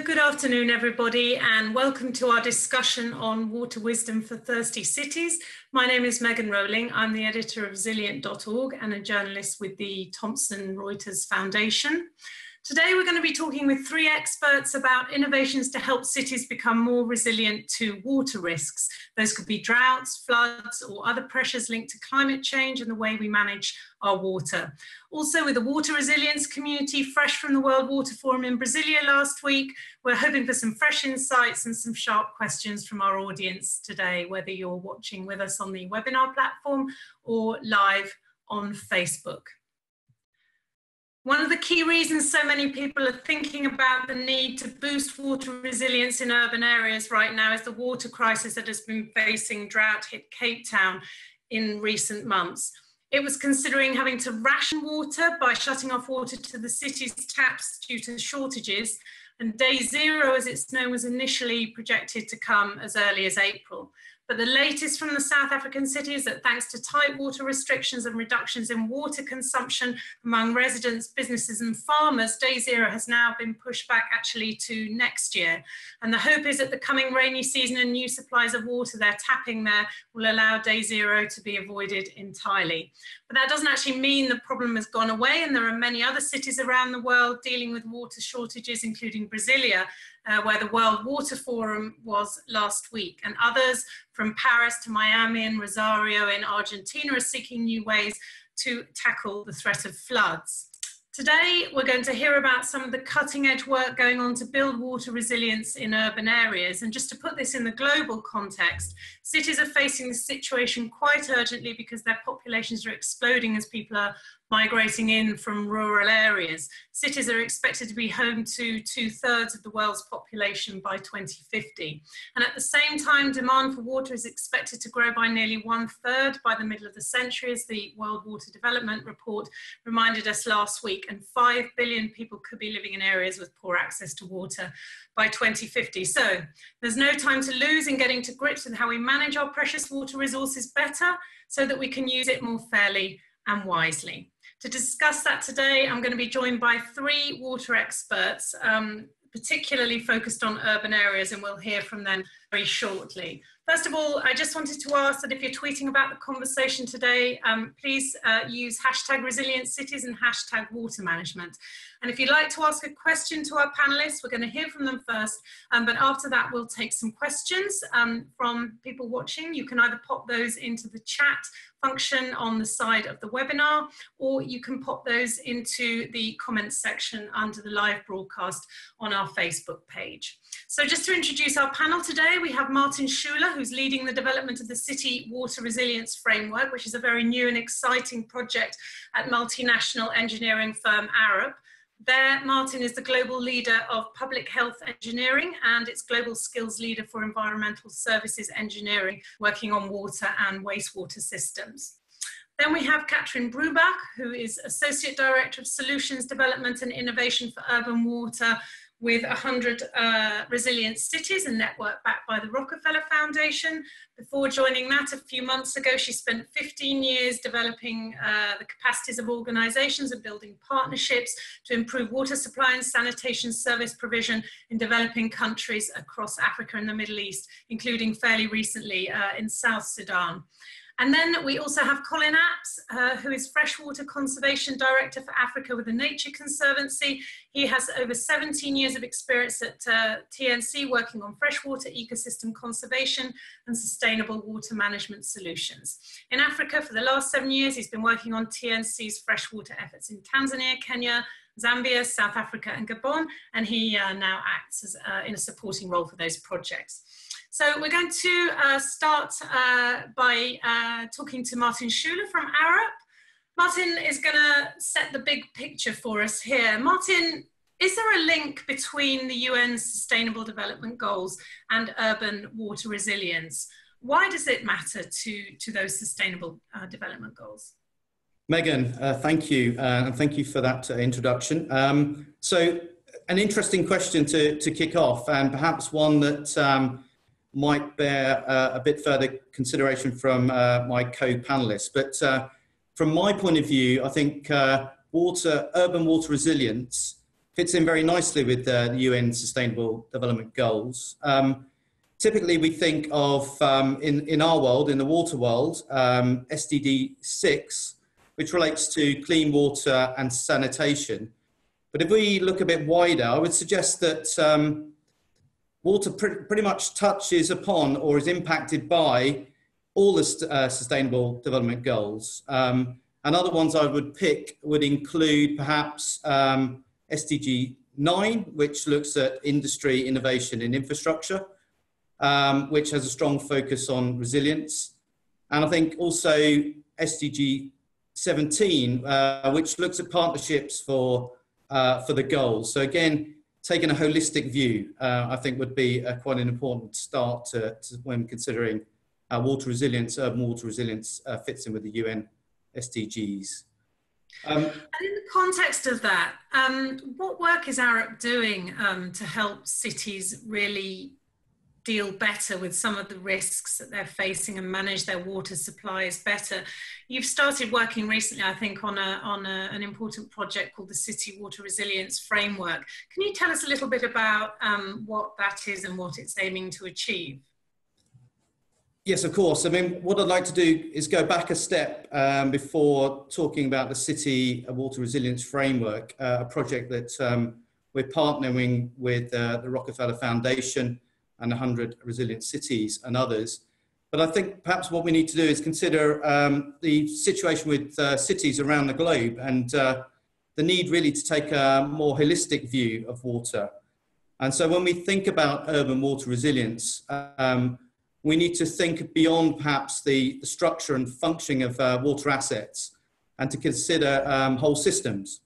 So good afternoon, everybody, and welcome to our discussion on water wisdom for thirsty cities. My name is Megan Rowling. I'm the editor of Zilient.org and a journalist with the Thomson Reuters Foundation. Today, we're going to be talking with three experts about innovations to help cities become more resilient to water risks. Those could be droughts, floods, or other pressures linked to climate change and the way we manage our water. Also, with the water resilience community fresh from the World Water Forum in Brasilia last week, we're hoping for some fresh insights and some sharp questions from our audience today, whether you're watching with us on the webinar platform or live on Facebook. One of the key reasons so many people are thinking about the need to boost water resilience in urban areas right now is the water crisis that has been facing drought-hit Capetown in recent months. It was considering having to ration water by shutting off water to the city's taps due to shortages, and day zero, as it's known, was initially projected to come as early as April. But the latest from the South African city is that thanks to tight water restrictions and reductions in water consumption among residents, businesses and farmers, day zero has now been pushed back actually to next year. And the hope is that the coming rainy season and new supplies of water they're tapping there will allow day zero to be avoided entirely. But that doesn't actually mean the problem has gone away, and there are many other cities around the world dealing with water shortages, including Brasilia, where the World Water Forum was last week, and others from Paris to Miami and Rosario in Argentina are seeking new ways to tackle the threat of floods. Today, we're going to hear about some of the cutting-edge work going on to build water resilience in urban areas. And just to put this in the global context, cities are facing this situation quite urgently because their populations are exploding as people are migrating in from rural areas. Cities are expected to be home to 2/3 of the world's population by 2050. And at the same time, demand for water is expected to grow by nearly 1/3 by the middle of the century, as the World Water Development Report reminded us last week, and 5 billion people could be living in areas with poor access to water by 2050. So there's no time to lose in getting to grips with how we manage our precious water resources better so that we can use it more fairly and wisely. To discuss that today, I'm going to be joined by three water experts, particularly focused on urban areas, and we'll hear from them very shortly. First of all, I just wanted to ask that if you're tweeting about the conversation today, please use #ResilientCities and #watermanagement. And if you'd like to ask a question to our panelists, we're going to hear from them first, but after that we'll take some questions from people watching. You can either pop those into the chat function on the side of the webinar, or you can pop those into the comments section under the live broadcast on our Facebook page. So just to introduce our panel today, we have Martin Shouler, who's leading the development of the City Water Resilience Framework, which is a very new and exciting project at multinational engineering firm Arup. There, Martin is the global leader of public health engineering and its global skills leader for environmental services engineering, working on water and wastewater systems. Then we have Katrin Bruebach, who is Associate Director of Solutions Development and Innovation for Urban Water with 100 resilient cities, a network backed by the Rockefeller Foundation. Before joining that a few months ago, she spent 15 years developing the capacities of organizations and building partnerships to improve water supply and sanitation service provision in developing countries across Africa and the Middle East, including fairly recently in South Sudan. And then we also have Colin Apse, who is Freshwater Conservation Director for Africa with the Nature Conservancy. He has over 17 years of experience at TNC working on freshwater ecosystem conservation and sustainable water management solutions. In Africa, for the last 7 years, he's been working on TNC's freshwater efforts in Tanzania, Kenya, Zambia, South Africa and Gabon, and he now acts as, in a supporting role for those projects. So we're going to start by talking to Martin Shouler from Arup. Martin is going to set the big picture for us here. Martin, is there a link between the UN's Sustainable Development Goals and urban water resilience? Why does it matter to those Sustainable Development Goals? Megan, thank you, and thank you for that introduction. So an interesting question to kick off, and perhaps one that might bear a bit further consideration from my co-panelists. But from my point of view, I think urban water resilience fits in very nicely with the UN Sustainable Development Goals. Typically, we think of, in our world, in the water world, SDG 6, which relates to clean water and sanitation. But if we look a bit wider, I would suggest that water pretty much touches upon or is impacted by all the Sustainable Development Goals. And other ones I would pick would include perhaps SDG 9, which looks at industry, innovation and infrastructure, which has a strong focus on resilience. And I think also SDG 17, which looks at partnerships for the goals. So again, taking a holistic view, I think would be quite an important start to when considering water resilience, urban water resilience fits in with the UN SDGs. And in the context of that, what work is Arup doing to help cities really deal better with some of the risks that they're facing and manage their water supplies better? You've started working recently, I think, on an important project called the City Water Resilience Framework. Can you tell us a little bit about what that is and what it's aiming to achieve? Yes, of course. I mean, what I'd like to do is go back a step before talking about the City Water Resilience Framework, a project that we're partnering with the Rockefeller Foundation and 100 Resilient Cities and others. But I think perhaps what we need to do is consider the situation with cities around the globe and the need really to take a more holistic view of water. And so when we think about urban water resilience, we need to think beyond perhaps the structure and functioning of water assets and to consider whole systems.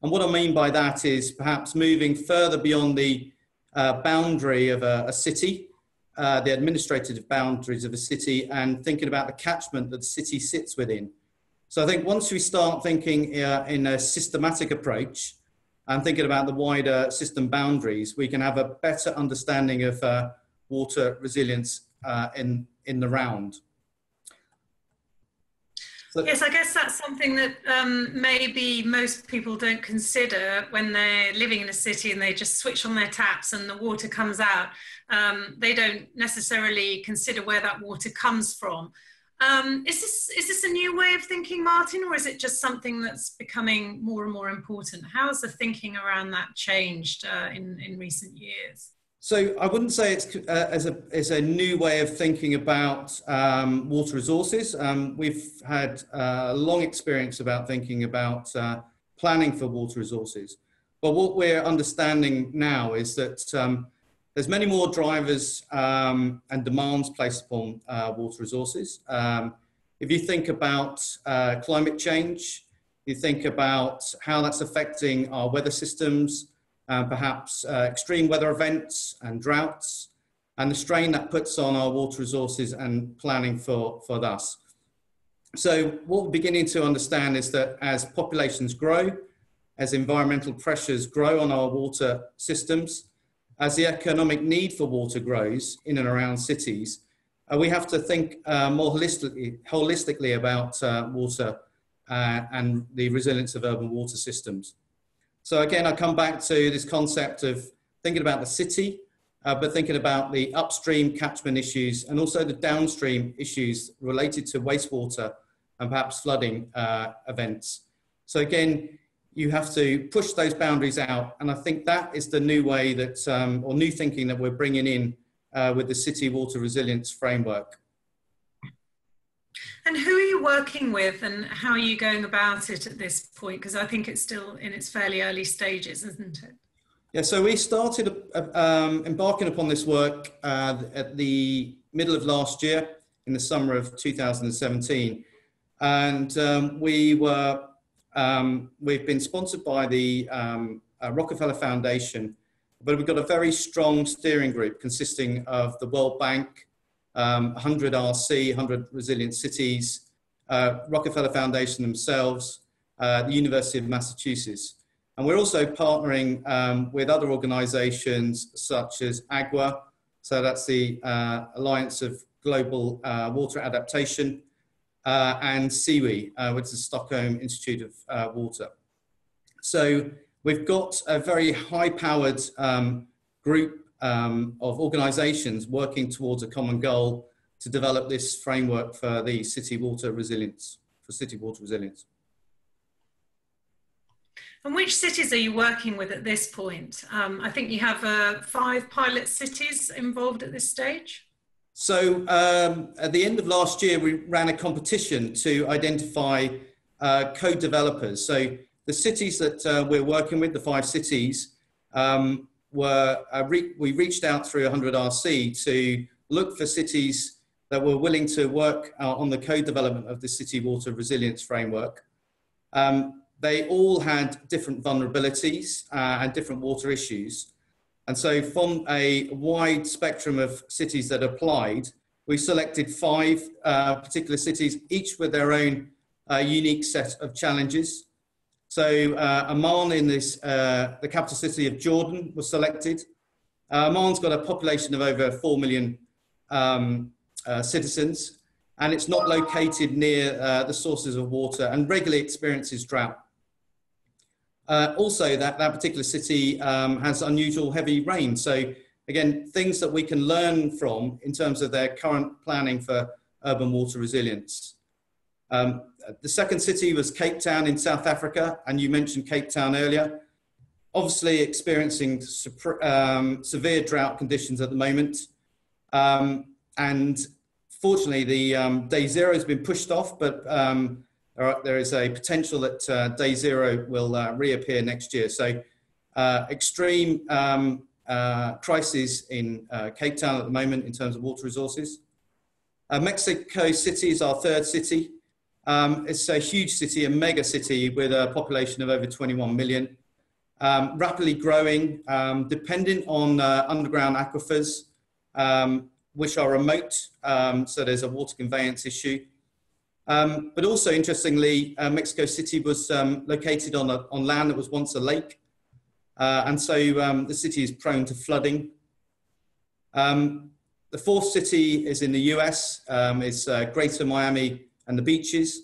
And what I mean by that is perhaps moving further beyond the boundary of a city, the administrative boundaries of a city, and thinking about the catchment that the city sits within. So I think once we start thinking in a systematic approach and thinking about the wider system boundaries, we can have a better understanding of water resilience in the round. So, yes, I guess that's something that maybe most people don't consider when they're living in a city and they just switch on their taps and the water comes out. They don't necessarily consider where that water comes from. Is this a new way of thinking, Martin, or is it just something that's becoming more and more important? How has the thinking around that changed in recent years? So I wouldn't say it's as a new way of thinking about water resources. We've had a long experience about thinking about planning for water resources. But what we're understanding now is that there's many more drivers and demands placed upon water resources. If you think about climate change, you think about how that's affecting our weather systems, perhaps extreme weather events and droughts, and the strain that puts on our water resources and planning for us. So what we're beginning to understand is that as populations grow, as environmental pressures grow on our water systems, as the economic need for water grows in and around cities, we have to think more holistically about water and the resilience of urban water systems. So again, I come back to this concept of thinking about the city, but thinking about the upstream catchment issues and also the downstream issues related to wastewater and perhaps flooding events. So again, you have to push those boundaries out. And I think that is the new way that, or new thinking that we're bringing in with the City Water Resilience Framework. And who are you working with and how are you going about it at this point? Because I think it's still in its fairly early stages, isn't it? Yeah, so we started embarking upon this work at the middle of last year, in the summer of 2017. And we've been sponsored by the Rockefeller Foundation, but we've got a very strong steering group consisting of the World Bank, 100 RC, 100 Resilient Cities, Rockefeller Foundation themselves, the University of Massachusetts. And we're also partnering with other organizations such as AGWA, so that's the Alliance of Global Water Adaptation, and SIWI, which is the Stockholm Institute of Water. So we've got a very high-powered group of organisations working towards a common goal to develop this framework for the city water resilience, And which cities are you working with at this point? I think you have 5 pilot cities involved at this stage. So at the end of last year, we ran a competition to identify code developers. So the cities that we're working with, the 5 cities, we reached out through 100RC to look for cities that were willing to work on the code development of the city water resilience framework. They all had different vulnerabilities and different water issues. And so from a wide spectrum of cities that applied, we selected 5 particular cities, each with their own unique set of challenges. So Amman in the capital city of Jordan was selected. Amman's got a population of over 4 million citizens, and it's not located near the sources of water and regularly experiences drought. Also, that particular city has unusual heavy rain. So again, things that we can learn from in terms of their current planning for urban water resilience. The second city was Capetown in South Africa, and you mentioned Capetown earlier. Obviously experiencing severe drought conditions at the moment. And fortunately, the day 0 has been pushed off, but there is a potential that day 0 will reappear next year. So extreme crisis in Capetown at the moment in terms of water resources. Mexico City is our 3rd city. It's a huge city, a mega city with a population of over 21 million. Rapidly growing, dependent on underground aquifers, which are remote, so there's a water conveyance issue. But also, interestingly, Mexico City was located on land that was once a lake. And so the city is prone to flooding. The 4th city is in the US, it's Greater Miami and the beaches.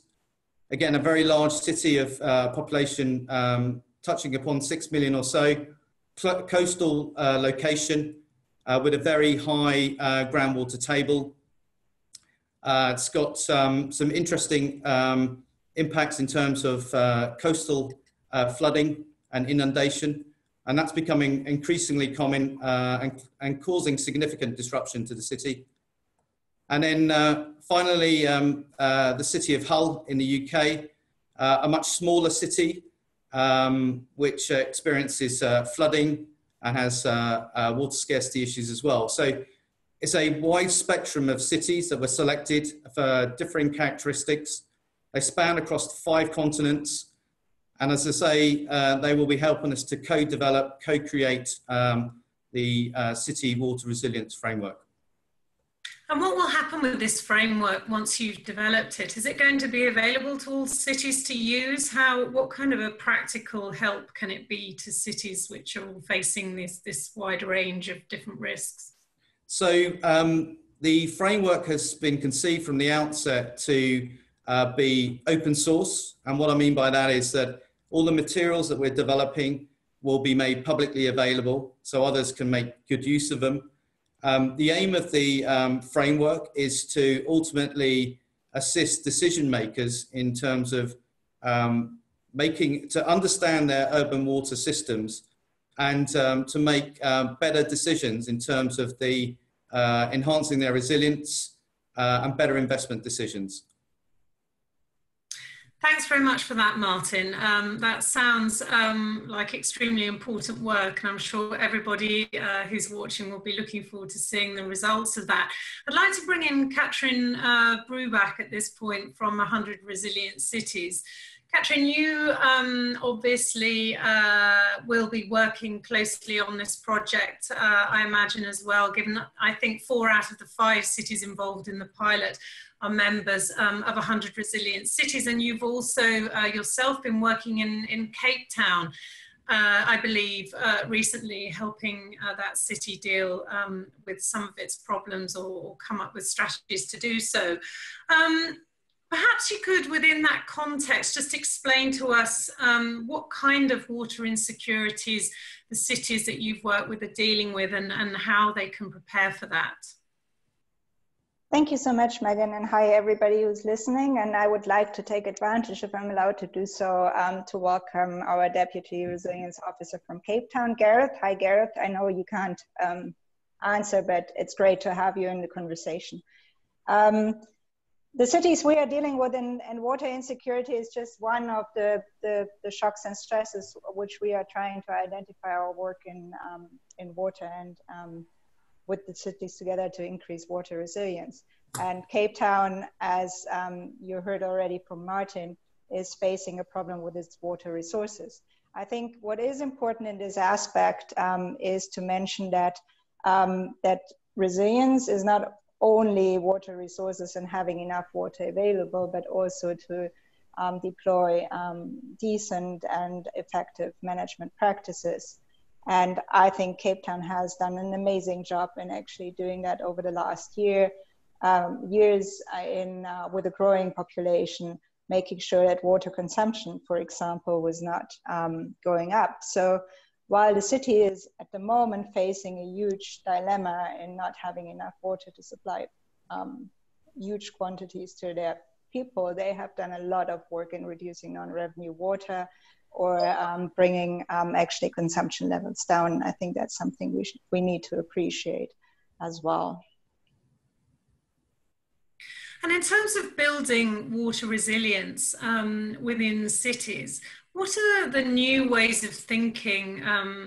Again, a very large city of population touching upon 6 million or so. Coastal location with a very high groundwater table. It's got some interesting impacts in terms of coastal flooding and inundation, and that's becoming increasingly common and causing significant disruption to the city. And then finally, the city of Hull in the UK, a much smaller city, which experiences flooding and has water scarcity issues as well. So it's a wide spectrum of cities that were selected for differing characteristics. They span across 5 continents. And as I say, they will be helping us to co-develop, co-create the city water resilience framework. And what will happen with this framework once you've developed it? Is it going to be available to all cities to use? What kind of a practical help can it be to cities which are all facing this wide range of different risks? So the framework has been conceived from the outset to be open source. And what I mean by that is that all the materials that we're developing will be made publicly available so others can make good use of them. The aim of the framework is to ultimately assist decision makers in terms of to understand their urban water systems and to make better decisions in terms of the enhancing their resilience and better investment decisions. Thanks very much for that, Martin. That sounds like extremely important work, and I'm sure everybody who's watching will be looking forward to seeing the results of that. I'd like to bring in Katrin Bruebach at this point from 100 Resilient Cities. Katrin, you obviously will be working closely on this project, I imagine as well, given that I think 4 out of the 5 cities involved in the pilot are members of 100 Resilient Cities, and you've also yourself been working in Capetown, I believe, recently helping that city deal with some of its problems or come up with strategies to do so. Perhaps you could, within that context, just explain to us what kind of water insecurities the cities that you've worked with are dealing with, and how they can prepare for that. Thank you so much, Megan, and hi everybody who's listening. And I would like to take advantage, if I'm allowed to do so, to welcome our Deputy Resilience Officer from Capetown, Gareth. Hi, Gareth. I know you can't answer, but it's great to have you in the conversation. The cities we are dealing with in water insecurity is just one of the shocks and stresses which we are trying to identify our work in water and with the cities together to increase water resilience. And Capetown, as you heard already from Martin, is facing a problem with its water resources. I think what is important in this aspect is to mention that, that resilience is not only water resources and having enough water available, but also to deploy decent and effective management practices. And I think Capetown has done an amazing job in actually doing that over the last years with a growing population, making sure that water consumption, for example, was not going up. So while the city is at the moment facing a huge dilemma in not having enough water to supply huge quantities to their people, they have done a lot of work in reducing non-revenue water or bringing actually consumption levels down. I think that's something we need to appreciate as well. And in terms of building water resilience within cities, what are the new ways of thinking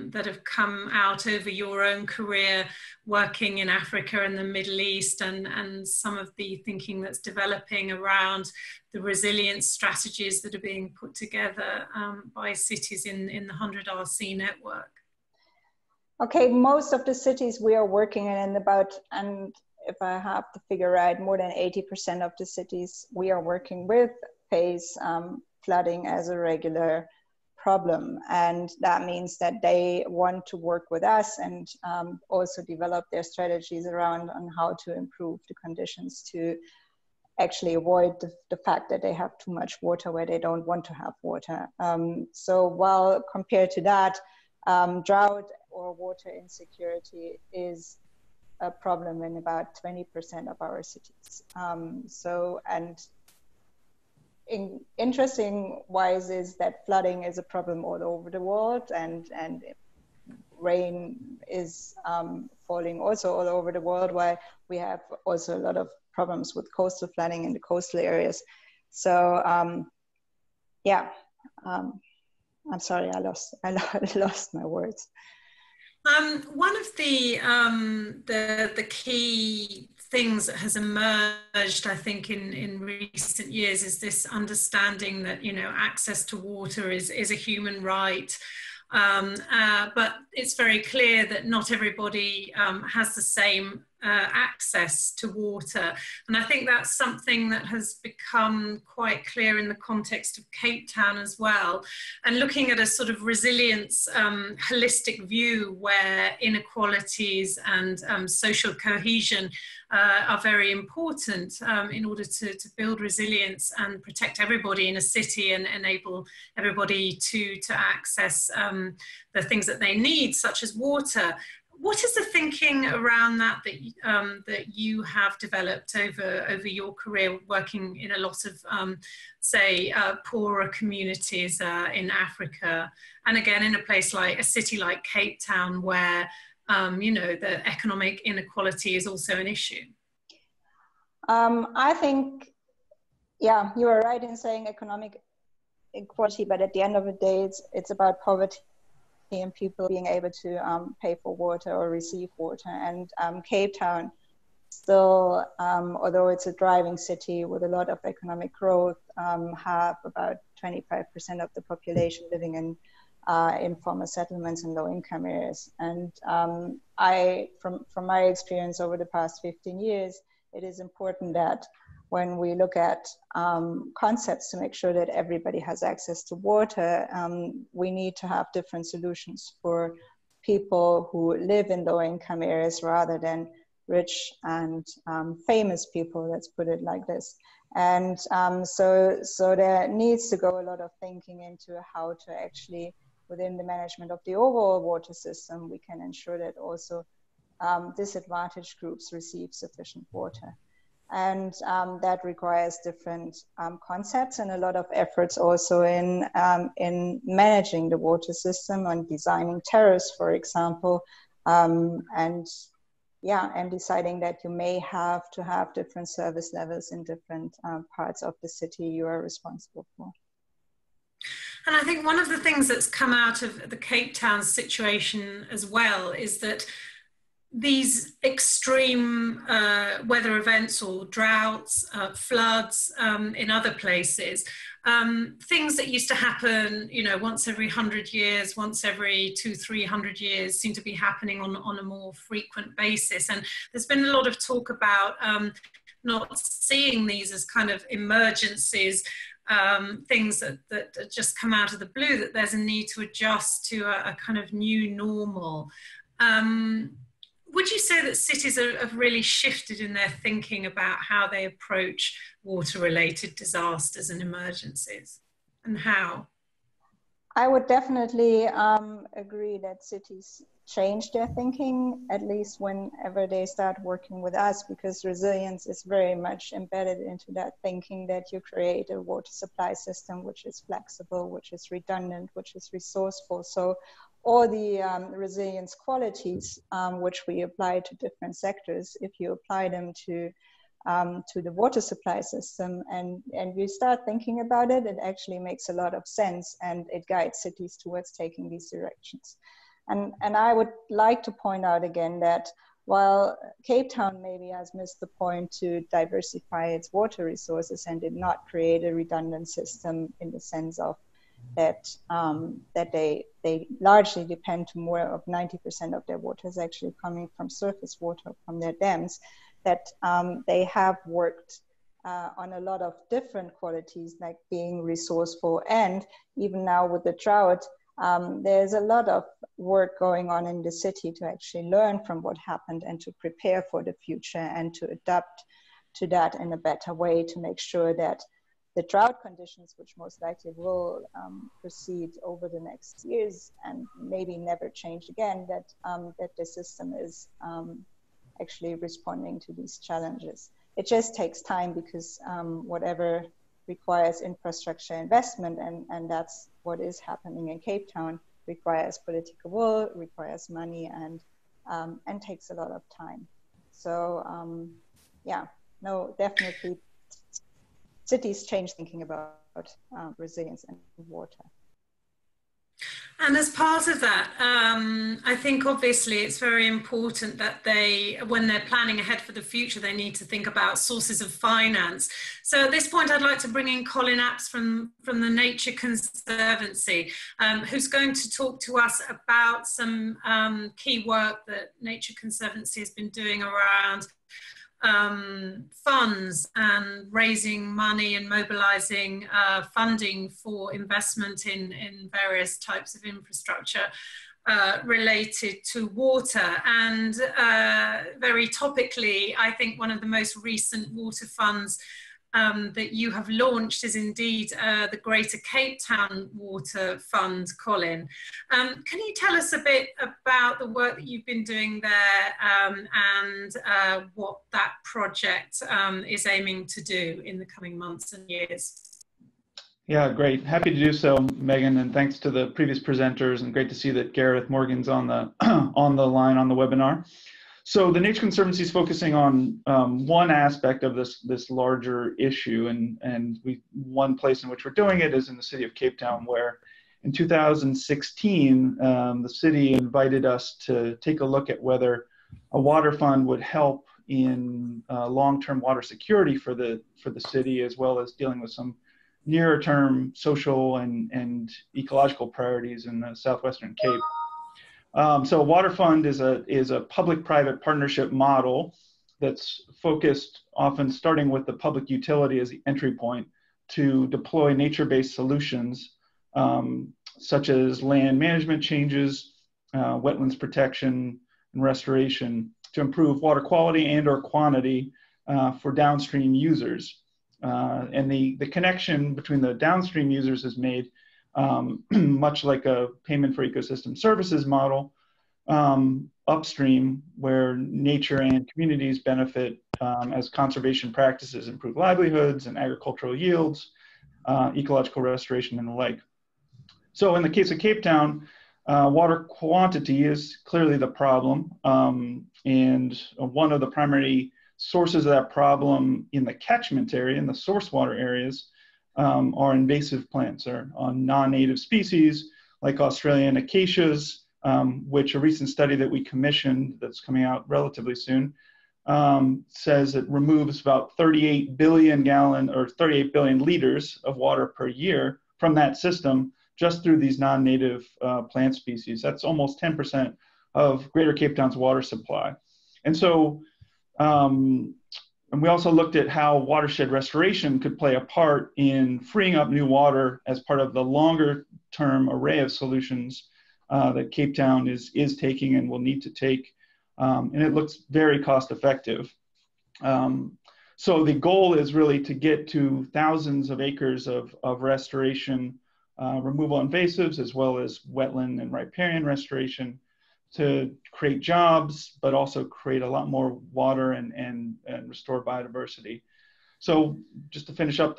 that have come out over your own career working in Africa and the Middle East, and some of the thinking that's developing around the resilience strategies that are being put together by cities in the 100RC network? Okay, most of the cities we are working in, and if I have the figure right, more than 80% of the cities we are working with face flooding as a regular problem. And that means that they want to work with us and also develop their strategies around on how to improve the conditions to actually avoid the fact that they have too much water where they don't want to have water. So while compared to that, drought or water insecurity is a problem in about 20% of our cities. Interesting wise is that flooding is a problem all over the world, and rain is falling also all over the world, while we have also a lot of problems with coastal flooding in the coastal areas. So yeah, I'm sorry, I lost my words. One of the key things that has emerged, I think, in recent years is this understanding that, you know, access to water is a human right. But it's very clear that not everybody has the same access to water. And I think that's something that has become quite clear in the context of Capetown as well. And looking at a sort of resilience, holistic view where inequalities and social cohesion are very important in order to build resilience and protect everybody in a city and enable everybody to access the things that they need, such as water. What is the thinking around that that you have developed over your career, working in a lot of, say, poorer communities in Africa, and again in a city like Capetown, where you know, the economic inequality is also an issue? I think, yeah, you are right in saying economic inequality, but at the end of the day, it's about poverty and people being able to pay for water or receive water. And Capetown still, although it's a thriving city with a lot of economic growth, have about 25% of the population living in informal settlements and low-income areas. And from my experience over the past 15 years, it is important that when we look at concepts to make sure that everybody has access to water, we need to have different solutions for people who live in low-income areas rather than rich and famous people, let's put it like this. And so there needs to go a lot of thinking into how to actually, within the management of the overall water system, we can ensure that also disadvantaged groups receive sufficient water. And that requires different concepts and a lot of efforts also in managing the water system and designing tariffs, for example, and deciding that you may have to have different service levels in different parts of the city you are responsible for. And I think one of the things that's come out of the Capetown situation as well is that these extreme weather events or droughts, floods in other places, things that used to happen, you know, once every 100 years, once every 200-300 years, seem to be happening on a more frequent basis. And there's been a lot of talk about not seeing these as kind of emergencies, things that just come out of the blue, that there's a need to adjust to a kind of new normal. Would you say that cities have really shifted in their thinking about how they approach water-related disasters and emergencies, and how? I would definitely agree that cities change their thinking, at least whenever they start working with us, because resilience is very much embedded into that thinking, that you create a water supply system which is flexible, which is redundant, which is resourceful. So all the resilience qualities which we apply to different sectors, if you apply them to the water supply system and you start thinking about it, it actually makes a lot of sense, and it guides cities towards taking these directions. And I would like to point out again that while Capetown maybe has missed the point to diversify its water resources and did not create a redundant system in the sense of that they largely depend to more of 90% of their water is actually coming from surface water from their dams, that they have worked on a lot of different qualities, like being resourceful. And even now with the drought, there's a lot of work going on in the city to actually learn from what happened and to prepare for the future and to adapt to that in a better way, to make sure that the drought conditions, which most likely will proceed over the next years and maybe never change again, that the system is actually responding to these challenges. It just takes time, because whatever requires infrastructure investment, and that's what is happening in Capetown, requires political will, requires money, and takes a lot of time. So definitely cities change thinking about resilience and water. And as part of that, I think obviously it's very important that when they're planning ahead for the future, they need to think about sources of finance. So at this point, I'd like to bring in Colin Apse from the Nature Conservancy, who's going to talk to us about some key work that Nature Conservancy has been doing around funds and raising money and mobilizing funding for investment in various types of infrastructure related to water. And very topically, I think one of the most recent water funds that you have launched is indeed the Greater Capetown Water Fund, Colin. Can you tell us a bit about the work that you've been doing there and what that project is aiming to do in the coming months and years? Yeah, great. Happy to do so, Megan, and thanks to the previous presenters, and great to see that Gareth Morgan's on the on the line on the webinar. So the Nature Conservancy is focusing on one aspect of this larger issue, and one place in which we're doing it is in the city of Capetown, where in 2016 the city invited us to take a look at whether a water fund would help in long-term water security for the city, as well as dealing with some nearer-term social and ecological priorities in the southwestern Cape. So a water fund is a public-private partnership model that's focused, often starting with the public utility as the entry point, to deploy nature-based solutions such as land management changes, wetlands protection and restoration, to improve water quality and or quantity for downstream users. And the connection between the downstream users is made much like a payment for ecosystem services model, upstream, where nature and communities benefit as conservation practices improve livelihoods and agricultural yields, ecological restoration, and the like. So in the case of Capetown, water quantity is clearly the problem. And one of the primary sources of that problem in the catchment area, in the source water areas, are invasive plants or on non-native species like Australian acacias, which a recent study that we commissioned that's coming out relatively soon says it removes about 38 billion liters of water per year from that system just through these non-native plant species. That's almost 10% of Greater Cape Town's water supply. And so, and we also looked at how watershed restoration could play a part in freeing up new water as part of the longer term array of solutions that Cape Town is taking and will need to take. And it looks very cost effective. So the goal is really to get to thousands of acres of restoration, removal of invasives, as well as wetland and riparian restoration to create jobs, but also create a lot more water and restore biodiversity. So just to finish up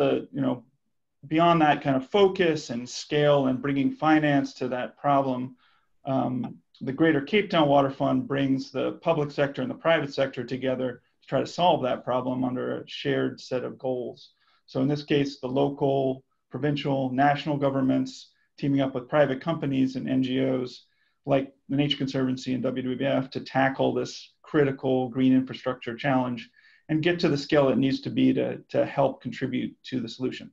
beyond that kind of focus and scale and bringing finance to that problem, the Greater Cape Town Water Fund brings the public sector and the private sector together to try to solve that problem under a shared set of goals. So in this case, the local, provincial, national governments teaming up with private companies and NGOs like the Nature Conservancy and WWF to tackle this critical green infrastructure challenge and get to the scale it needs to be to help contribute to the solution.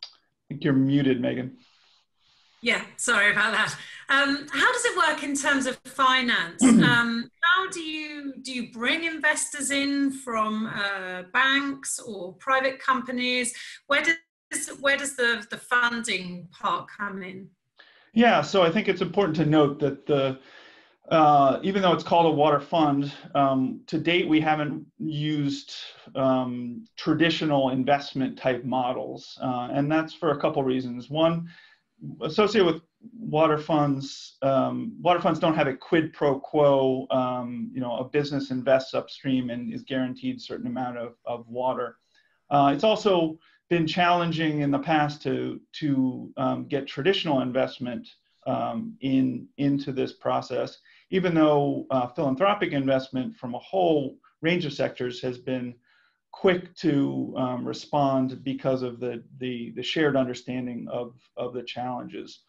I think you're muted, Megan. Yeah, sorry about that. How does it work in terms of finance? How do you bring investors in from banks or private companies? Where does the funding part come in? Yeah, so I think it's important to note that even though it's called a water fund, to date we haven't used traditional investment type models, and that's for a couple reasons. One, associated with water funds don't have a quid pro quo. A business invests upstream and is guaranteed a certain amount of water. It's also been challenging in the past to get traditional investment into this process, even though philanthropic investment from a whole range of sectors has been quick to respond because of the shared understanding of the challenges.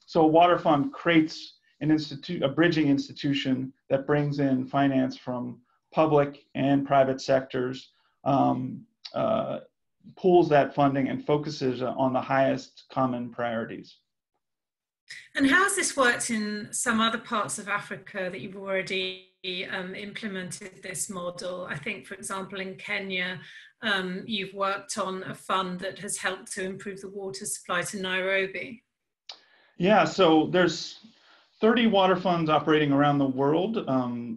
So a water fund creates a bridging institution that brings in finance from public and private sectors, pools that funding and focuses on the highest common priorities. And how has this worked in some other parts of Africa that you've already implemented this model? I think, for example, in Kenya, you've worked on a fund that has helped to improve the water supply to Nairobi. Yeah, so there's 30 water funds operating around the world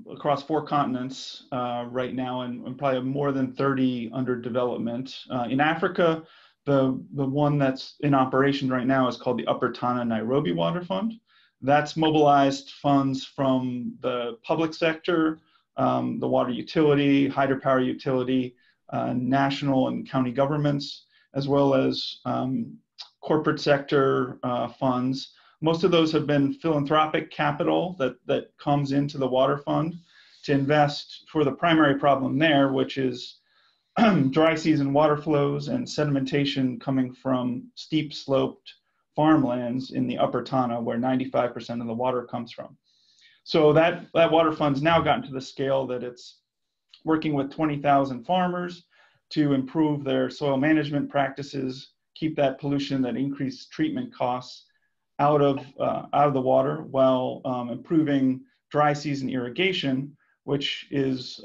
across 4 continents right now, and probably more than 30 under development. In Africa, the one that's in operation right now is called the Upper Tana Nairobi Water Fund. That's mobilized funds from the public sector, the water utility, hydropower utility, national and county governments, as well as corporate sector funds. Most of those have been philanthropic capital that comes into the water fund to invest for the primary problem there, which is dry season water flows and sedimentation coming from steep sloped farmlands in the Upper Tana, where 95% of the water comes from. So that water fund's now gotten to the scale that it's working with 20,000 farmers to improve their soil management practices, keep that pollution, that increased treatment costs out of the water, while improving dry season irrigation, which is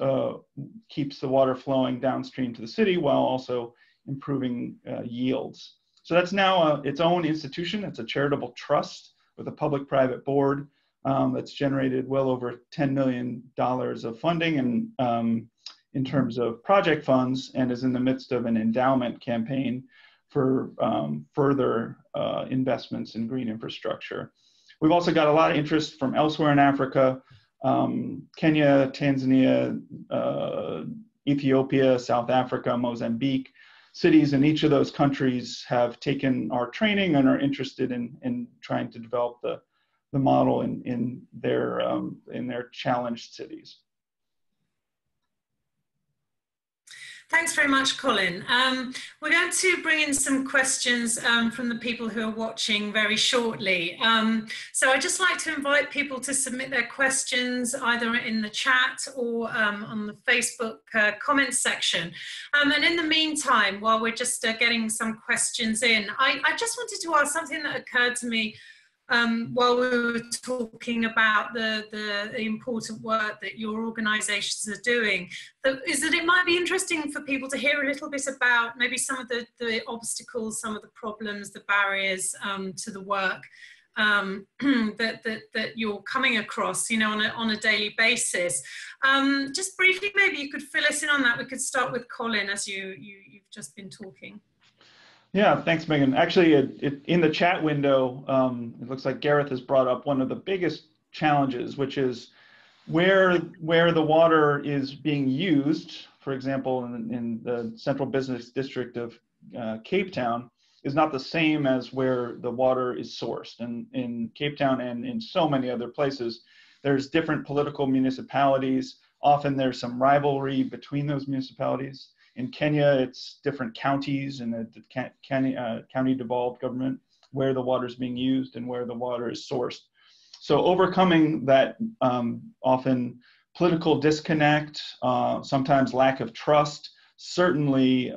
keeps the water flowing downstream to the city while also improving yields. So that's now its own institution. It's a charitable trust with a public-private board that's generated well over $10 million of funding and in terms of project funds and is in the midst of an endowment campaign for further investments in green infrastructure. We've also got a lot of interest from elsewhere in Africa, Kenya, Tanzania, Ethiopia, South Africa, Mozambique. Cities in each of those countries have taken our training and are interested in trying to develop the model in their challenged cities. Thanks very much, Colin. We're going to bring in some questions from the people who are watching very shortly. So I'd just like to invite people to submit their questions either in the chat or on the Facebook comments section. And in the meantime, while we're just getting some questions in, I just wanted to ask something that occurred to me while we were talking about the important work that your organisations are doing, is that it might be interesting for people to hear a little bit about maybe some of the obstacles, some of the problems, the barriers to the work that you're coming across, you know, on a daily basis. Just briefly, maybe you could fill us in on that. We could start with Colin, as you've just been talking. Yeah, thanks, Megan. Actually, in the chat window, it looks like Gareth has brought up one of the biggest challenges, which is where the water is being used, for example, in the central business district of Capetown, is not the same as where the water is sourced. And in Capetown and in so many other places, there's different political municipalities. Often there's some rivalry between those municipalities. In Kenya, it's different counties and the county devolved government where the water is being used and where the water is sourced. So overcoming that often political disconnect, sometimes lack of trust, certainly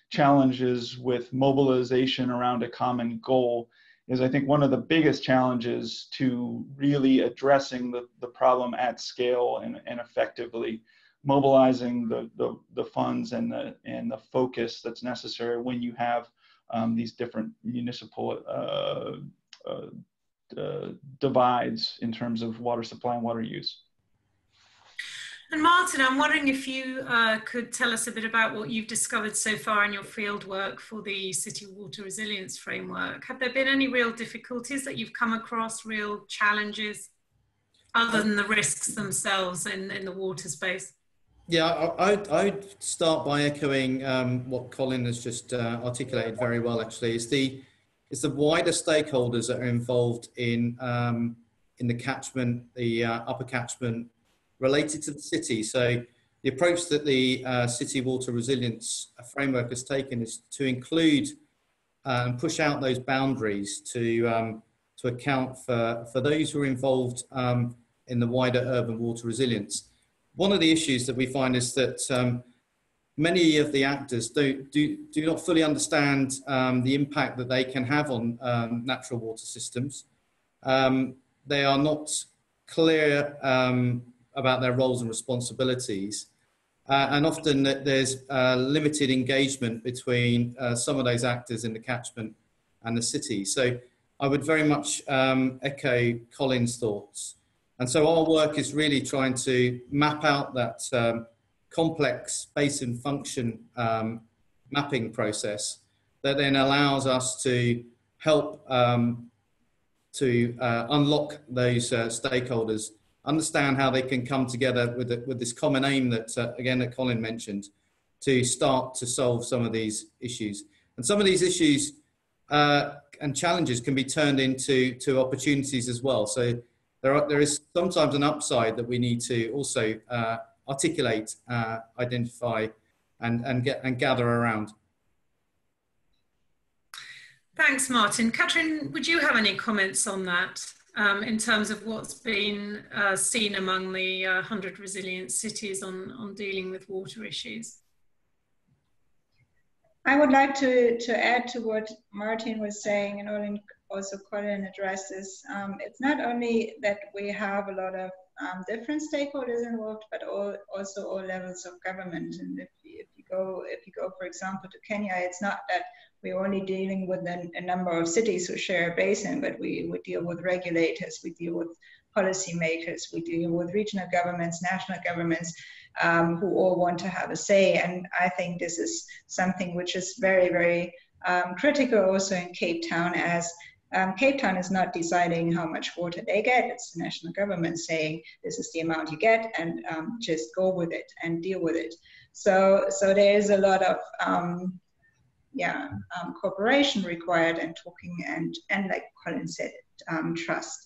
challenges with mobilization around a common goal is, I think, one of the biggest challenges to really addressing the problem at scale and effectively mobilizing the funds and the focus that's necessary when you have these different municipal divides in terms of water supply and water use. And Martin, I'm wondering if you could tell us a bit about what you've discovered so far in your field work for the City Water Resilience Framework. Have there been any real difficulties that you've come across, real challenges, other than the risks themselves in the water space? Yeah, I'd start by echoing what Colin has just articulated very well. Actually, it's the wider stakeholders that are involved in the catchment, the upper catchment, related to the city. So the approach that the City Water Resilience Framework has taken is to include and push out those boundaries to account for those who are involved in the wider urban water resilience. One of the issues that we find is that many of the actors do not fully understand the impact that they can have on natural water systems. They are not clear about their roles and responsibilities. And often there's limited engagement between some of those actors in the catchment and the city. So I would very much echo Colin's thoughts. And so our work is really trying to map out that complex basin function mapping process that then allows us to help to unlock those stakeholders, understand how they can come together with this common aim that, again, that Colin mentioned, to start to solve some of these issues. And some of these issues and challenges can be turned into opportunities as well. So there is sometimes an upside that we need to also articulate, identify, and gather around. Thanks, Martin. Katrin, would you have any comments on that in terms of what's been seen among the 100 resilient cities on dealing with water issues? I would like to add to what Martin was saying, and also Colin addressed this. It's not only that we have a lot of different stakeholders involved, but also all levels of government. And if you go, for example, to Kenya, it's not that we're only dealing with a number of cities who share a basin, but we deal with regulators, we deal with policymakers, we deal with regional governments, national governments. who all want to have a say. And I think this is something which is very, very critical also in Cape Town, as Cape Town is not deciding how much water they get. It's the national government saying this is the amount you get, and just go with it and deal with it. So there is a lot of cooperation required, and talking, and like Colin said, trust.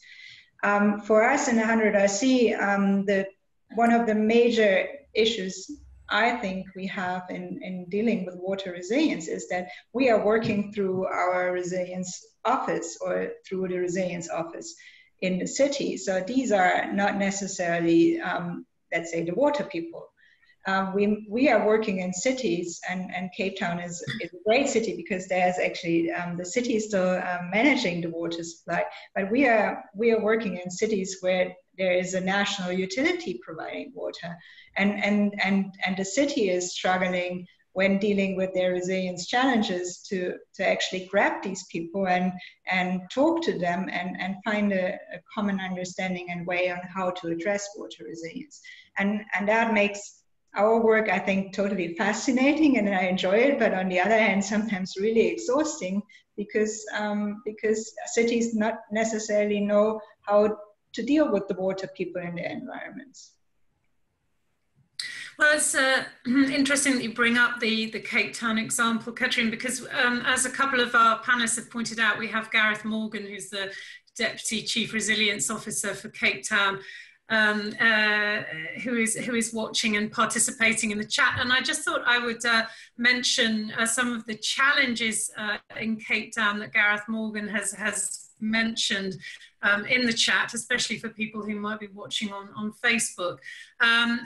For us in 100RC, one of the major issues I think we have in dealing with water resilience is that we are working through our resilience office, or through the resilience office in the city. So these are not necessarily, let's say, the water people. We are working in cities, and Cape Town is a great city because there's actually the city is still managing the water supply, but we are working in cities where there is a national utility providing water, and the city is struggling when dealing with their resilience challenges to actually grab these people and talk to them and find a common understanding and way on how to address water resilience, and that makes our work, I think, totally fascinating, and I enjoy it, but on the other hand, sometimes really exhausting, because cities not necessarily know how to deal with the water people in their environments. Well, it's interesting that you bring up the Cape Town example, Katrin, because as a couple of our panelists have pointed out, we have Gareth Morgan, who's the Deputy Chief Resilience Officer for Cape Town, who is watching and participating in the chat. And I just thought I would mention some of the challenges in Cape Town that Gareth Morgan has mentioned in the chat, especially for people who might be watching on Facebook.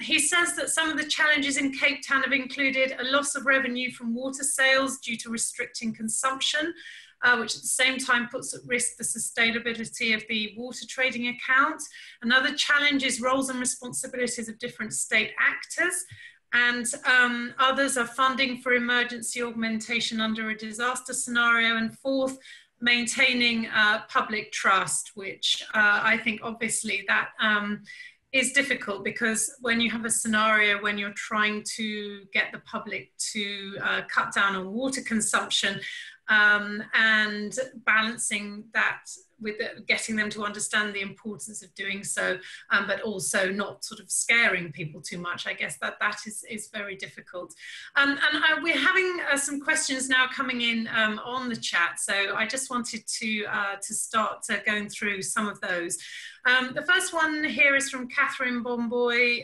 He says that some of the challenges in Cape Town have included a loss of revenue from water sales due to restricting consumption, which at the same time puts at risk the sustainability of the water trading account. Another challenge is roles and responsibilities of different state actors, and others are funding for emergency augmentation under a disaster scenario. And fourth, maintaining public trust, which I think obviously that is difficult, because when you have a scenario when you're trying to get the public to cut down on water consumption, and balancing that with getting them to understand the importance of doing so, but also not sort of scaring people too much. I guess that is very difficult. And we're having some questions now coming in on the chat, so I just wanted to start going through some of those. The first one here is from Katrin Bomboy,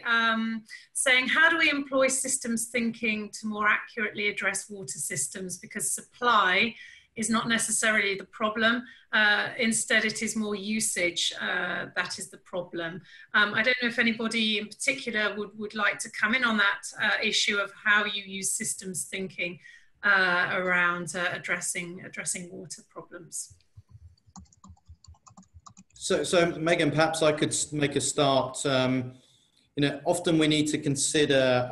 saying, how do we employ systems thinking to more accurately address water systems? Because supply is not necessarily the problem. Instead, it is more usage that is the problem. I don't know if anybody in particular would like to come in on that issue of how you use systems thinking around addressing water problems. So Megan, perhaps I could make a start. You know, often we need to consider,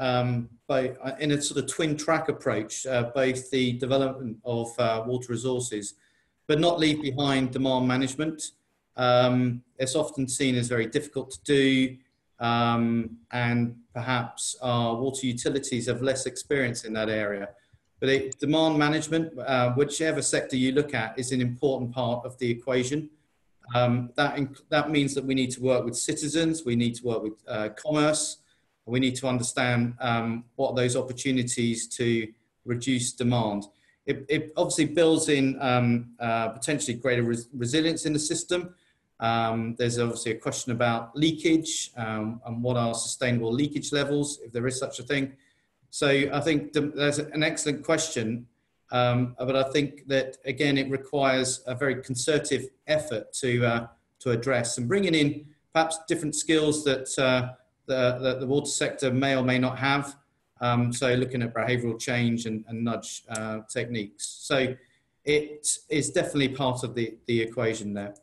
in a sort of twin track approach, both the development of water resources, but not leave behind demand management. It's often seen as very difficult to do, and perhaps our water utilities have less experience in that area. But demand management, whichever sector you look at, is an important part of the equation. That means that we need to work with citizens, we need to work with commerce, we need to understand what are those opportunities to reduce demand. It obviously builds in potentially greater resilience in the system. There's obviously a question about leakage and what are sustainable leakage levels, if there is such a thing. So I think there's an excellent question. But I think that, again, it requires a very concerted effort to address, and bringing in perhaps different skills that the water sector may or may not have. So looking at behavioural change and nudge techniques. So it is definitely part of the equation there.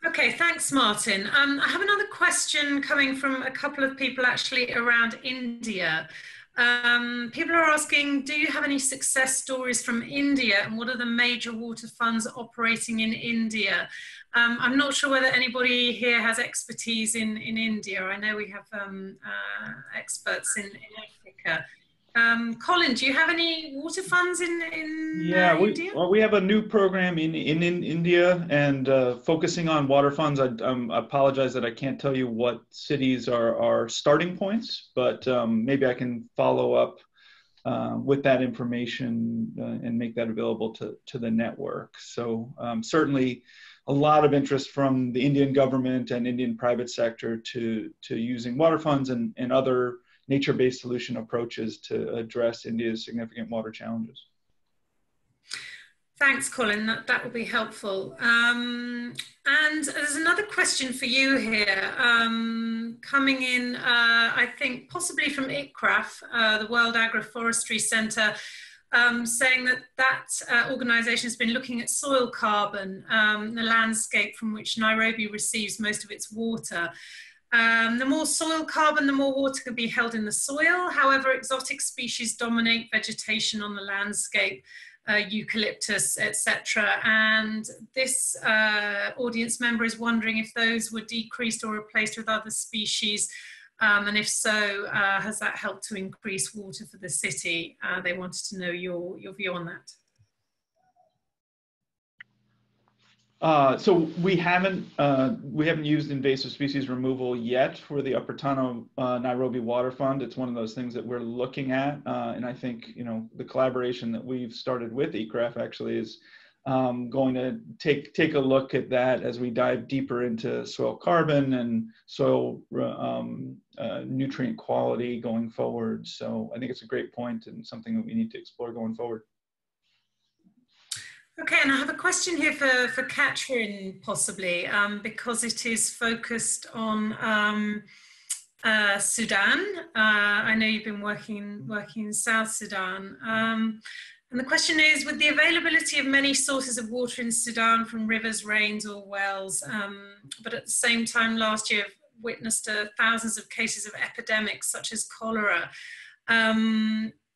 Okay, thanks, Martin. I have another question coming from a couple of people actually around India. People are asking, do you have any success stories from India, and what are the major water funds operating in India? I'm not sure whether anybody here has expertise in India. I know we have experts in Africa. Colin, do you have any water funds in India? We have a new program in India, and focusing on water funds. I apologize that I can't tell you what cities are starting points, but maybe I can follow up with that information and make that available to the network. So certainly a lot of interest from the Indian government and Indian private sector to using water funds and other nature-based solution approaches to address India's significant water challenges. Thanks, Colin. That will be helpful. And there's another question for you here, coming in, I think, possibly from ICRAF, the World Agroforestry Centre, saying that organisation has been looking at soil carbon, the landscape from which Nairobi receives most of its water. The more soil carbon, the more water can be held in the soil. However, exotic species dominate vegetation on the landscape, eucalyptus, etc. And this audience member is wondering if those were decreased or replaced with other species. And if so, has that helped to increase water for the city? They wanted to know your view on that. So we haven't used invasive species removal yet for the Upper Tano Nairobi Water Fund. It's one of those things that we're looking at, and I think the collaboration that we've started with ICRAF actually is going to take a look at that as we dive deeper into soil carbon and soil nutrient quality going forward. So I think it's a great point and something that we need to explore going forward. Okay, and I have a question here for Katrin, possibly, because it is focused on Sudan. I know you've been working in South Sudan. And the question is, with the availability of many sources of water in Sudan from rivers, rains or wells, but at the same time last year witnessed thousands of cases of epidemics such as cholera.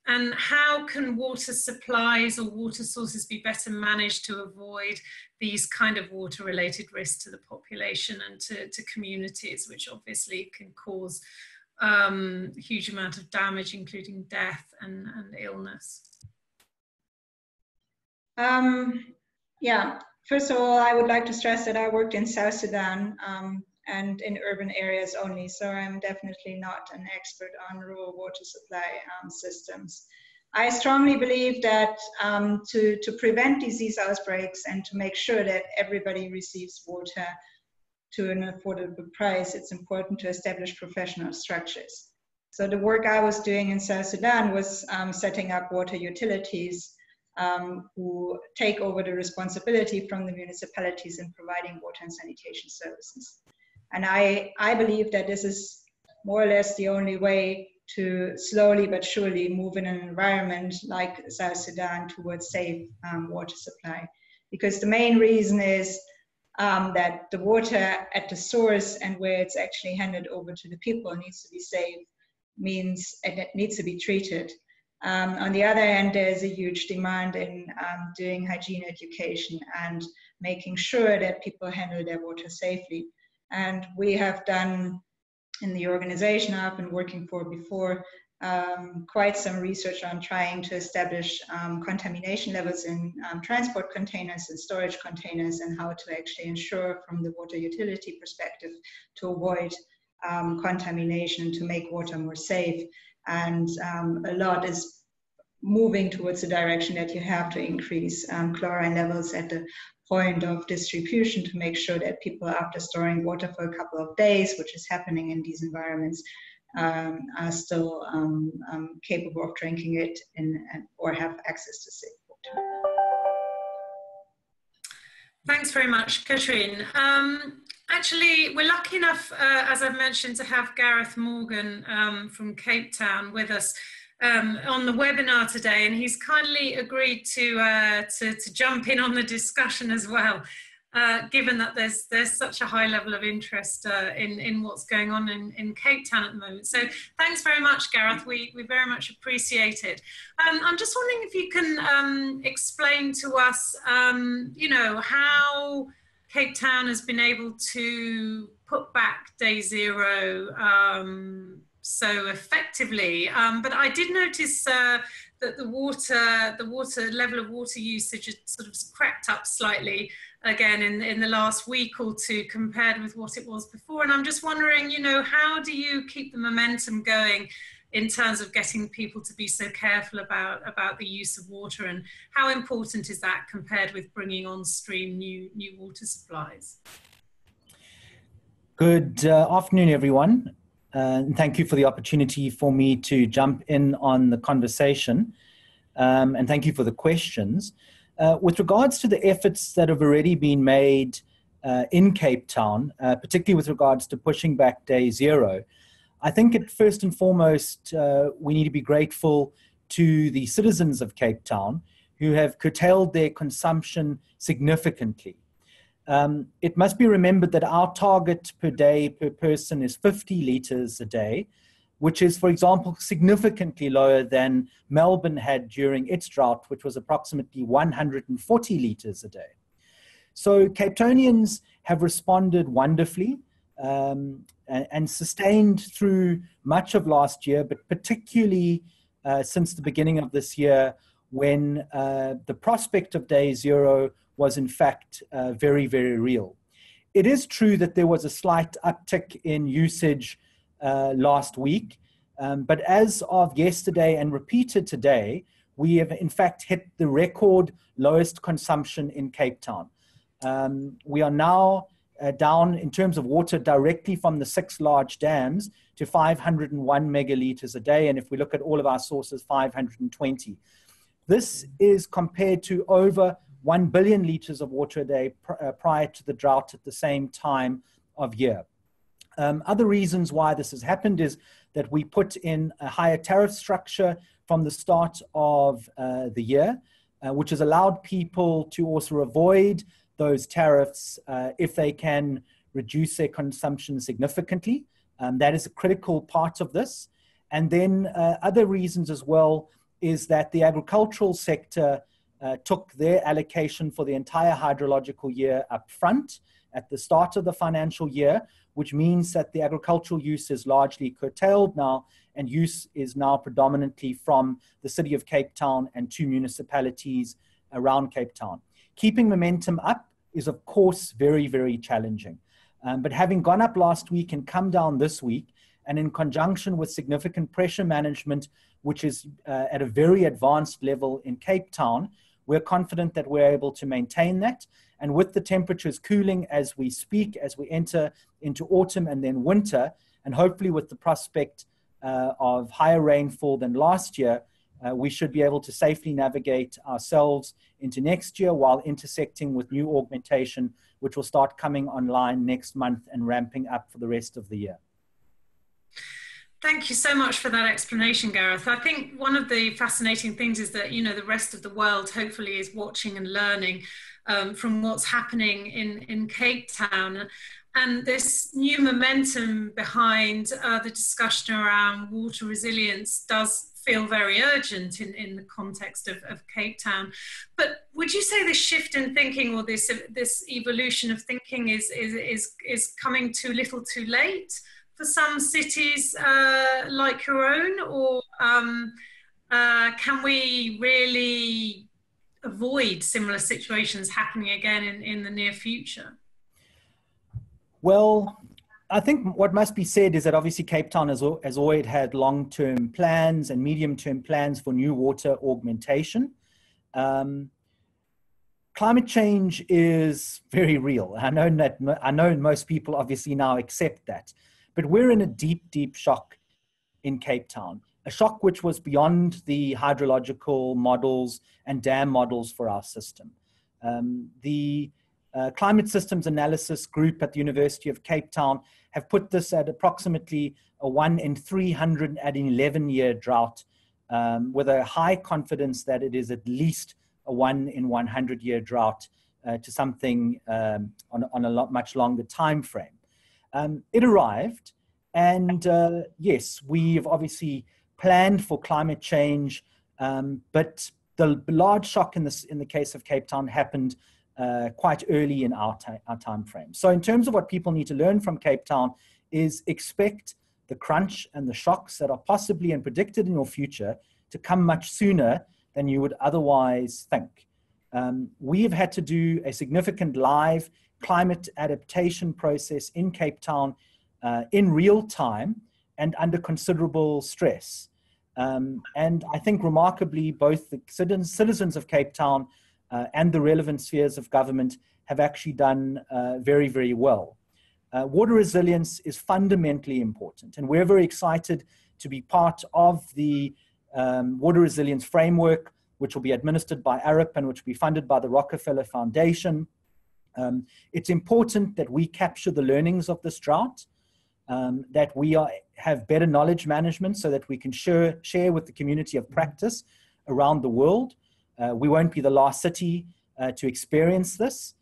And how can water supplies or water sources be better managed to avoid these kind of water-related risks to the population and to communities, which obviously can cause a huge amount of damage, including death and illness? Yeah, first of all, I would like to stress that I worked in South Sudan and in urban areas only, so I'm definitely not an expert on rural water supply systems. I strongly believe that to prevent disease outbreaks and to make sure that everybody receives water to an affordable price, it's important to establish professional structures. So the work I was doing in South Sudan was setting up water utilities who take over the responsibility from the municipalities in providing water and sanitation services. And I believe that this is more or less the only way to slowly but surely move in an environment like South Sudan towards safe water supply. Because the main reason is that the water at the source and where it's actually handed over to the people needs to be safe, means it needs to be treated. On the other hand, there's a huge demand in doing hygiene education and making sure that people handle their water safely. And we have done, in the organization I've been working for before, quite some research on trying to establish contamination levels in transport containers and storage containers, and how to actually ensure from the water utility perspective to avoid contamination, to make water more safe. And a lot is moving towards the direction that you have to increase chlorine levels at the point of distribution to make sure that people, after storing water for a couple of days, which is happening in these environments, are still capable of drinking it or have access to safe water. Thanks very much, Katrin. Actually, we're lucky enough, as I've mentioned, to have Gareth Morgan from Capetown with us on the webinar today, and he's kindly agreed to jump in on the discussion as well. given that there's such a high level of interest in what's going on in Cape Town at the moment. So thanks very much, Gareth. We very much appreciate it. I'm just wondering if you can explain to us, you know, how Cape Town has been able to put back day zero so effectively. But I did notice that the level of water usage had sort of crept up slightly again in the last week or two compared with what it was before. And I'm just wondering, you know, how do you keep the momentum going in terms of getting people to be so careful about the use of water, and how important is that compared with bringing on stream new water supplies? Good afternoon, everyone. And thank you for the opportunity for me to jump in on the conversation. And thank you for the questions. With regards to the efforts that have already been made in Cape Town, particularly with regards to pushing back day zero, I think first and foremost, we need to be grateful to the citizens of Cape Town who have curtailed their consumption significantly. It must be remembered that our target per day per person is 50 litres a day, which is, for example, significantly lower than Melbourne had during its drought, which was approximately 140 litres a day. So Cape Townians have responded wonderfully and sustained through much of last year, but particularly since the beginning of this year, when the prospect of day zero was in fact very, very real. It is true that there was a slight uptick in usage last week, but as of yesterday and repeated today, we have in fact hit the record lowest consumption in Cape Town. We are now down in terms of water directly from the 6 large dams to 501 megalitres a day, and if we look at all of our sources, 520. This is compared to over 1 billion litres of water a day prior to the drought at the same time of year. Other reasons why this has happened is that we put in a higher tariff structure from the start of the year, which has allowed people to also avoid those tariffs if they can reduce their consumption significantly. That is a critical part of this. And then other reasons as well is that the agricultural sector took their allocation for the entire hydrological year up front at the start of the financial year, which means that the agricultural use is largely curtailed now, and use is now predominantly from the city of Cape Town and 2 municipalities around Cape Town. Keeping momentum up is, of course, very, very challenging. But having gone up last week and come down this week, and in conjunction with significant pressure management, which is at a very advanced level in Cape Town, we're confident that we're able to maintain that. And with the temperatures cooling as we speak, as we enter into autumn and then winter, and hopefully with the prospect of higher rainfall than last year, we should be able to safely navigate ourselves into next year while intersecting with new augmentation, which will start coming online next month and ramping up for the rest of the year. Thank you so much for that explanation, Gareth. I think one of the fascinating things is that, you know, the rest of the world hopefully is watching and learning from what's happening in Cape Town. And this new momentum behind the discussion around water resilience does feel very urgent in the context of Cape Town. But would you say this shift in thinking, or this evolution of thinking is coming too little too late for some cities like your own, or can we really avoid similar situations happening again in the near future? Well, I think what must be said is that obviously Cape Town has always had long-term plans and medium-term plans for new water augmentation. Climate change is very real. I know most people obviously now accept that. But we're in a deep, deep shock in Cape Town, a shock which was beyond the hydrological models and dam models for our system. The Climate Systems Analysis Group at the University of Cape Town have put this at approximately a 1 in 311-year drought, with a high confidence that it is at least a 1 in 100-year drought to something on a much longer time frame. It arrived, and yes, we've obviously planned for climate change, but the large shock in the case of Cape Town happened quite early in our time frame. So in terms of what people need to learn from Cape Town is expect the crunch and the shocks that are possibly and predicted in your future to come much sooner than you would otherwise think. We've had to do a significant live climate adaptation process in Cape Town in real time and under considerable stress. And I think remarkably, both the citizens of Cape Town and the relevant spheres of government have actually done very, very well. Water resilience is fundamentally important, and we're very excited to be part of the water resilience framework, which will be administered by Arup and which will be funded by the Rockefeller Foundation. It's important that we capture the learnings of this drought, that we have better knowledge management so that we can share with the community of practice around the world. We won't be the last city to experience this.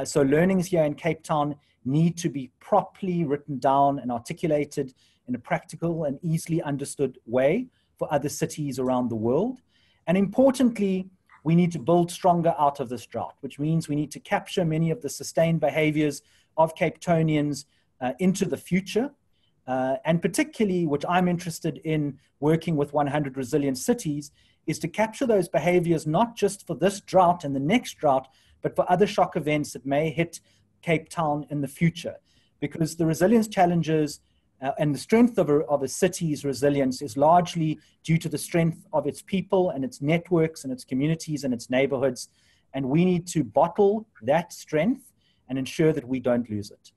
So learnings here in Cape Town need to be properly written down and articulated in a practical and easily understood way for other cities around the world. And importantly, we need to build stronger out of this drought, which means we need to capture many of the sustained behaviors of Cape Townians into the future. And particularly, which I'm interested in working with 100 Resilient Cities, is to capture those behaviors not just for this drought and the next drought, but for other shock events that may hit Cape Town in the future. Because the resilience challenges and the strength of a city's resilience is largely due to the strength of its people and its networks and its communities and its neighborhoods. And we need to bottle that strength and ensure that we don't lose it.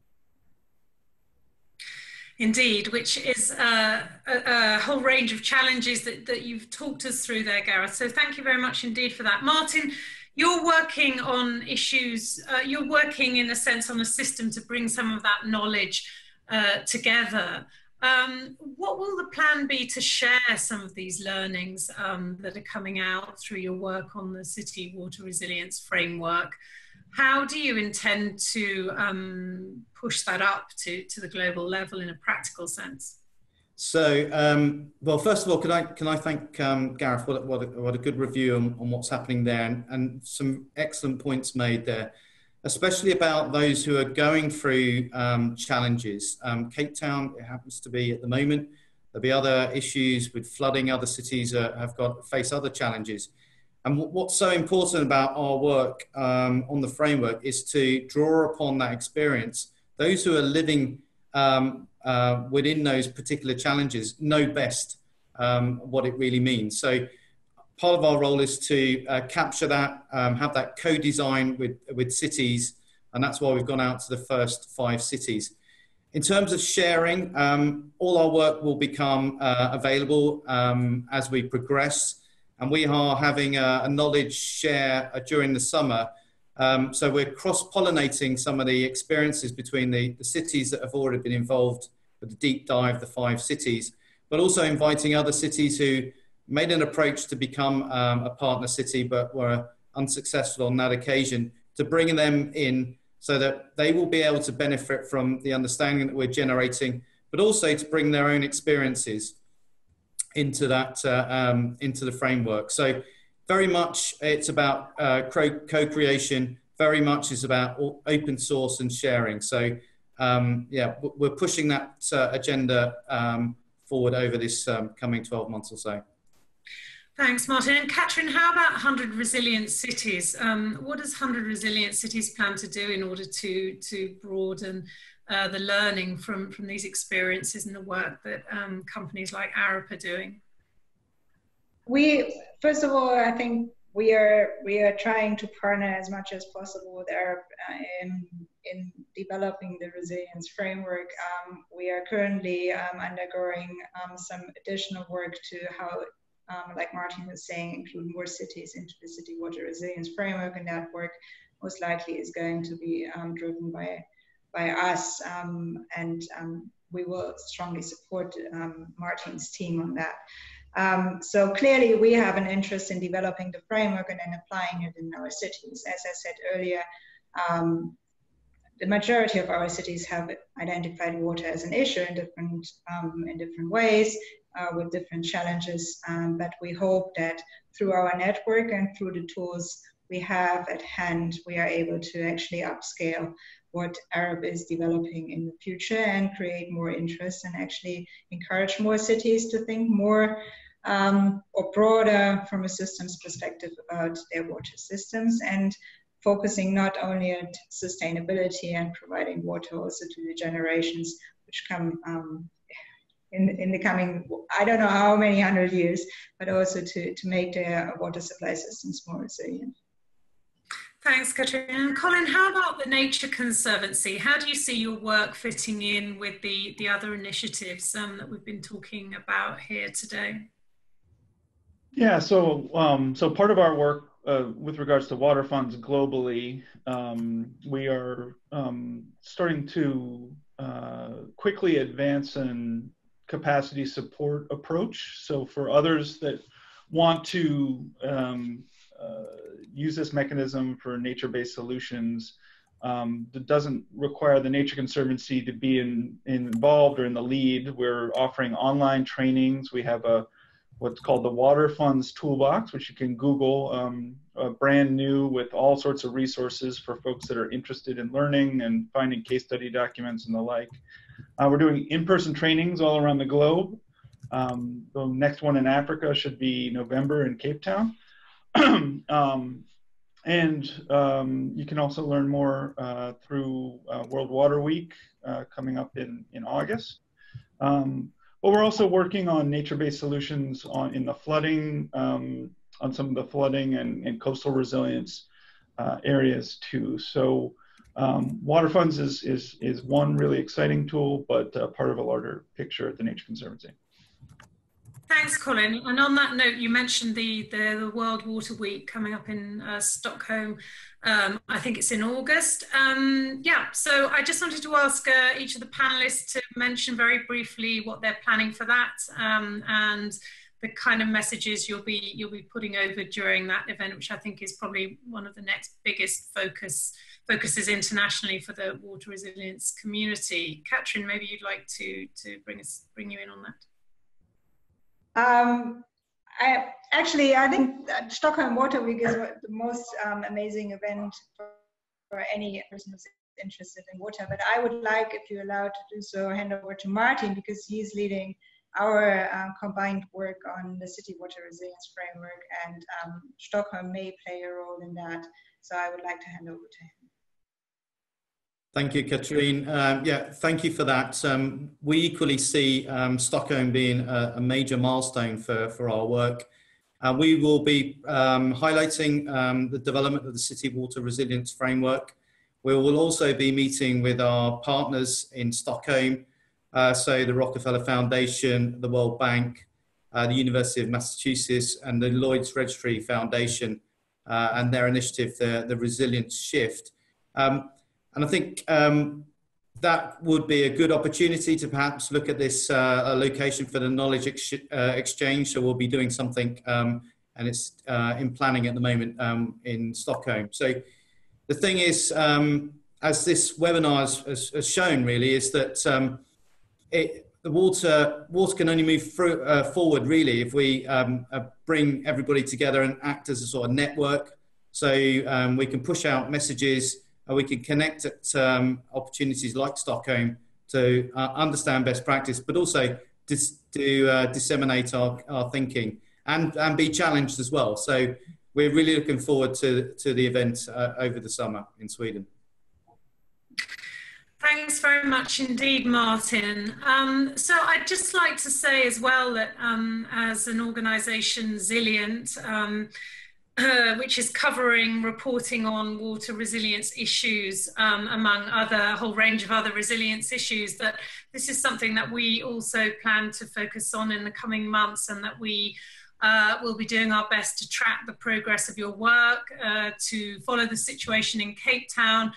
Indeed, which is a whole range of challenges that you've talked us through there, Gareth. So thank you very much indeed for that. Martin, you're working on issues, you're working in a sense on a system to bring some of that knowledge together. What will the plan be to share some of these learnings that are coming out through your work on the City Water Resilience Framework? How do you intend to push that up to the global level in a practical sense? So, well, first of all, can I thank Gareth? What a good review on what's happening there, and some excellent points made there, especially about those who are going through challenges. Cape Town, it happens to be at the moment. There'll be other issues with flooding. Other cities face other challenges. And what's so important about our work on the framework is to draw upon that experience. Those who are living within those particular challenges know best what it really means. So part of our role is to capture that, have that co-design with cities, and that's why we've gone out to the first 5 cities. In terms of sharing, all our work will become available as we progress. And we are having a knowledge share during the summer. So we're cross-pollinating some of the experiences between the cities that have already been involved with the deep dive, the 5 cities, but also inviting other cities who made an approach to become a partner city, but were unsuccessful on that occasion, to bring them in so that they will be able to benefit from the understanding that we're generating, but also to bring their own experiences into that into the framework. So very much it's about co-creation, very much is about open source and sharing. So yeah, we're pushing that agenda forward over this coming 12 months or so. Thanks, Martin. And Katrin, how about 100 Resilient Cities? What does 100 Resilient Cities plan to do in order to broaden the learning from these experiences and the work that companies like Arup are doing? First of all, I think we are trying to partner as much as possible with Arup in developing the resilience framework. We are currently undergoing some additional work to how, like Martin was saying, include more cities into the City Water Resilience Framework, and that work most likely is going to be driven by us, and we will strongly support Martin's team on that. So clearly we have an interest in developing the framework and then applying it in our cities. As I said earlier, the majority of our cities have identified water as an issue in different ways, with different challenges. But we hope that through our network and through the tools we have at hand, we are able to actually upscale what Arup is developing in the future and create more interest and actually encourage more cities to think more or broader from a systems perspective about their water systems, and focusing not only on sustainability and providing water also to the generations which come in the coming, I don't know how many 100 years, but also to make their water supply systems more resilient. Thanks, Katrin. And Colin, how about the Nature Conservancy? How do you see your work fitting in with the other initiatives that we've been talking about here today? Yeah, so part of our work with regards to water funds globally, we are starting to quickly advance an capacity support approach. So for others that want to use this mechanism for nature-based solutions, that doesn't require the Nature Conservancy to be involved or in the lead. We're offering online trainings. We have what's called the Water Funds Toolbox, which you can Google, brand new with all sorts of resources for folks that are interested in learning and finding case study documents and the like. We're doing in-person trainings all around the globe. The next one in Africa should be November in Capetown. And you can also learn more through World Water Week coming up in August. But we're also working on nature-based solutions in the flooding, on some of the flooding and coastal resilience areas too. So Water Funds is one really exciting tool, but part of a larger picture at the Nature Conservancy. Thanks, Colin. And on that note, you mentioned the World Water Week coming up in Stockholm. I think it's in August. Yeah, so I just wanted to ask each of the panelists to mention very briefly what they're planning for that and the kind of messages you'll be putting over during that event, which I think is probably one of the next biggest focuses internationally for the water resilience community. Katrin, maybe you'd like to bring you in on that. I think that Stockholm Water Week is the most amazing event for any person who's interested in water. But I would like, if you're allowed to do so, hand over to Martin, because he's leading our combined work on the City Water Resilience Framework, and Stockholm may play a role in that. So I would like to hand over to him. Thank you, Katrin. Yeah, thank you for that. We equally see Stockholm being a major milestone for our work. We will be highlighting the development of the City Water Resilience Framework. We will also be meeting with our partners in Stockholm, so the Rockefeller Foundation, the World Bank, the University of Massachusetts, and the Lloyd's Registry Foundation, and their initiative, the Resilience Shift. And I think that would be a good opportunity to perhaps look at this location for the knowledge exchange. So we'll be doing something, and it's in planning at the moment in Stockholm. So the thing is, as this webinar has shown really, is that the water can only move forward really if we bring everybody together and act as a sort of network. So we can push out messages. We can connect at opportunities like Stockholm to understand best practice, but also to disseminate our thinking and be challenged as well. So we're really looking forward to the event over the summer in Sweden. Thanks very much indeed, Martin. So I'd just like to say as well that as an organisation, Zilient, which is covering reporting on water resilience issues, among a whole range of other resilience issues, that this is something that we also plan to focus on in the coming months, and that we will be doing our best to track the progress of your work, to follow the situation in Capetown,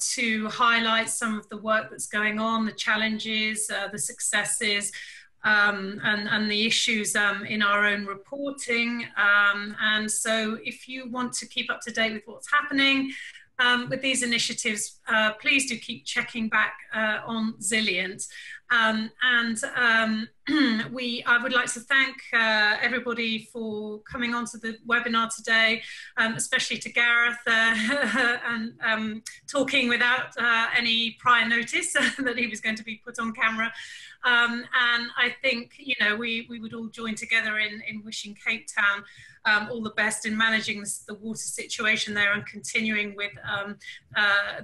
to highlight some of the work that's going on, the challenges, the successes, and the issues in our own reporting. And so if you want to keep up to date with what's happening, with these initiatives, please do keep checking back on Zilient. I would like to thank everybody for coming onto the webinar today, especially to Gareth and talking without any prior notice that he was going to be put on camera. And I think, you know, we would all join together in wishing Capetown all the best in managing the water situation there and continuing with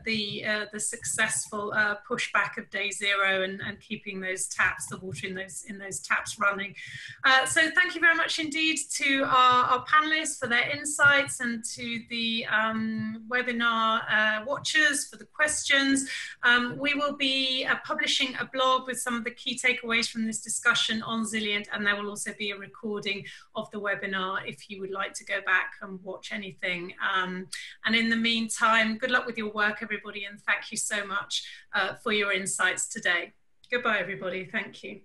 the successful pushback of day zero and keeping those taps, the water in those taps running. So thank you very much indeed to our panelists for their insights and to the webinar watchers for the questions. We will be publishing a blog with some of the key takeaways from this discussion on Zilient, and there will also be a recording of the webinar if you would like to go back and watch anything. And in the meantime, good luck with your work, everybody, and thank you so much for your insights today. Goodbye, everybody. Thank you.